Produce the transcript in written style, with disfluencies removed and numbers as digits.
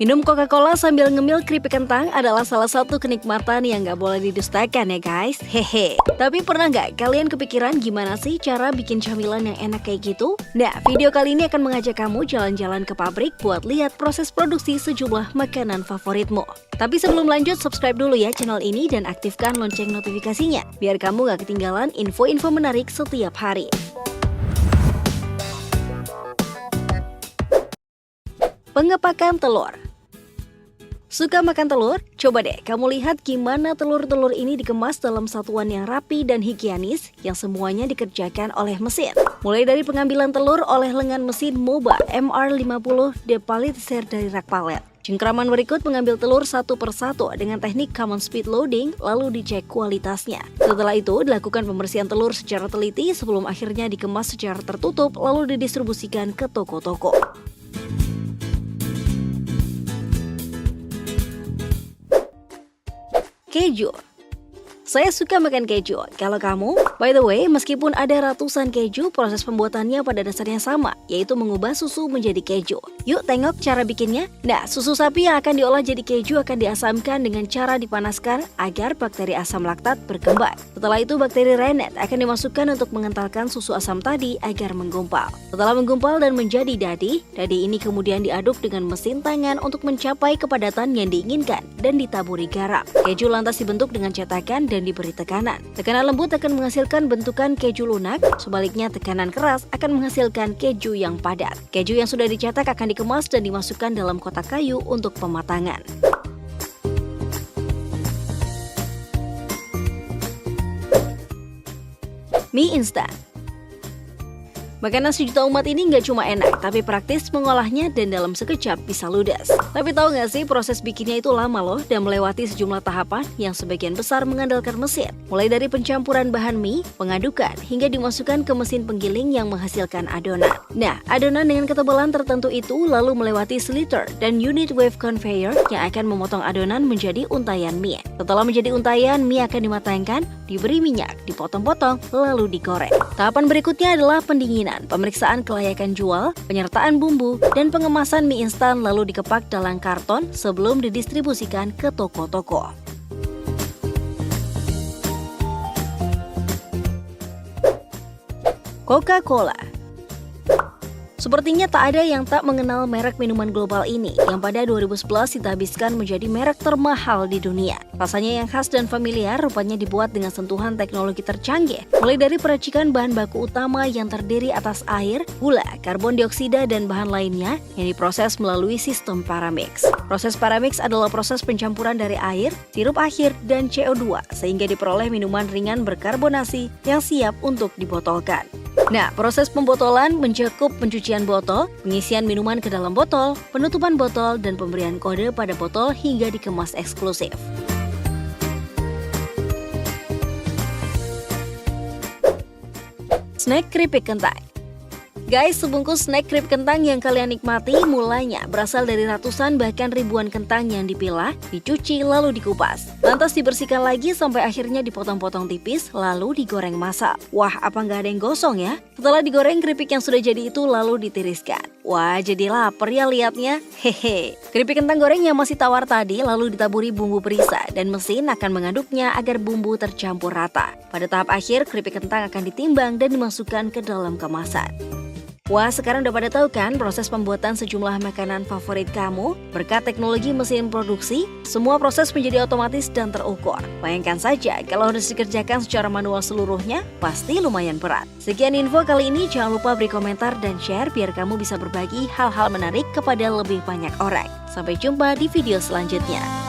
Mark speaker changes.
Speaker 1: Minum Coca-Cola sambil ngemil keripik kentang adalah salah satu kenikmatan yang gak boleh didustakan ya guys. Hehe. Tapi pernah gak kalian kepikiran gimana sih cara bikin camilan yang enak kayak gitu? Nah, video kali ini akan mengajak kamu jalan-jalan ke pabrik buat lihat proses produksi sejumlah makanan favoritmu. Tapi sebelum lanjut, subscribe dulu ya channel ini dan aktifkan lonceng notifikasinya, biar kamu gak ketinggalan info-info menarik setiap hari. Pengepakan telur. Suka makan telur? Coba deh kamu lihat gimana telur-telur ini dikemas dalam satuan yang rapi dan higienis yang semuanya dikerjakan oleh mesin. Mulai dari pengambilan telur oleh lengan mesin MOBA MR50 depalitiser dari rak palet. Cengkraman berikut mengambil telur satu persatu dengan teknik common speed loading lalu dicek kualitasnya. Setelah itu dilakukan pembersihan telur secara teliti sebelum akhirnya dikemas secara tertutup lalu didistribusikan ke toko-toko. Keju. Saya suka makan keju. Kalau kamu? By the way, meskipun ada ratusan keju, proses pembuatannya pada dasarnya sama, yaitu mengubah susu menjadi keju. Yuk tengok cara bikinnya. Nah, susu sapi yang akan diolah jadi keju akan diasamkan dengan cara dipanaskan agar bakteri asam laktat berkembang. Setelah itu bakteri rennet akan dimasukkan untuk mengentalkan susu asam tadi agar menggumpal. Setelah menggumpal dan menjadi dadi ini kemudian diaduk dengan mesin tangan untuk mencapai kepadatan yang diinginkan dan ditaburi garam. Keju lantas dibentuk dengan cetakan dan diberi tekanan. Tekanan lembut akan menghasilkan bentukan keju lunak, sebaliknya tekanan keras akan menghasilkan keju yang padat. Keju yang sudah dicetak akan dikemas dan dimasukkan dalam kotak kayu untuk pematangan. Mie instan. Makanan sejuta umat ini nggak cuma enak, tapi praktis mengolahnya dan dalam sekejap bisa ludes. Tapi tahu nggak sih, proses bikinnya itu lama loh dan melewati sejumlah tahapan yang sebagian besar mengandalkan mesin. Mulai dari pencampuran bahan mie, pengadukan, hingga dimasukkan ke mesin penggiling yang menghasilkan adonan. Nah, adonan dengan ketebalan tertentu itu lalu melewati sliter dan unit wave conveyor yang akan memotong adonan menjadi untayan mie. Setelah menjadi untayan, mie akan dimatangkan, diberi minyak, dipotong-potong, lalu digoreng. Tahapan berikutnya adalah pendinginan, pemeriksaan kelayakan jual, penyertaan bumbu, dan pengemasan mie instan lalu dikepak dalam karton sebelum didistribusikan ke toko-toko. Coca-Cola. Sepertinya tak ada yang tak mengenal merek minuman global ini yang pada 2011 ditabiskan menjadi merek termahal di dunia. Rasanya yang khas dan familiar rupanya dibuat dengan sentuhan teknologi tercanggih. Mulai dari peracikan bahan baku utama yang terdiri atas air, gula, karbon dioksida, dan bahan lainnya yang diproses melalui sistem paramix. Proses paramix adalah proses pencampuran dari air, sirup akhir, dan CO2 sehingga diperoleh minuman ringan berkarbonasi yang siap untuk dibotolkan. Nah, proses pembotolan mencakup pencucian botol, pengisian minuman ke dalam botol, penutupan botol, dan pemberian kode pada botol hingga dikemas eksklusif. Snack keripik kentang. Guys, sebungkus snack keripik kentang yang kalian nikmati mulanya berasal dari ratusan bahkan ribuan kentang yang dipilah, dicuci, lalu dikupas. Lantas dibersihkan lagi sampai akhirnya dipotong-potong tipis, lalu digoreng masak. Wah, apa nggak ada yang gosong ya? Setelah digoreng, keripik yang sudah jadi itu lalu ditiriskan. Wah, jadi lapar ya liatnya. Hehe. Keripik kentang goreng yang masih tawar tadi lalu ditaburi bumbu perisa dan mesin akan mengaduknya agar bumbu tercampur rata. Pada tahap akhir, keripik kentang akan ditimbang dan dimasukkan ke dalam kemasan. Wah, sekarang udah pada tahu kan proses pembuatan sejumlah makanan favorit kamu? Berkat teknologi mesin produksi, semua proses menjadi otomatis dan terukur. Bayangkan saja kalau harus dikerjakan secara manual seluruhnya, pasti lumayan berat. Sekian info kali ini, jangan lupa beri komentar dan share biar kamu bisa berbagi hal-hal menarik kepada lebih banyak orang. Sampai jumpa di video selanjutnya.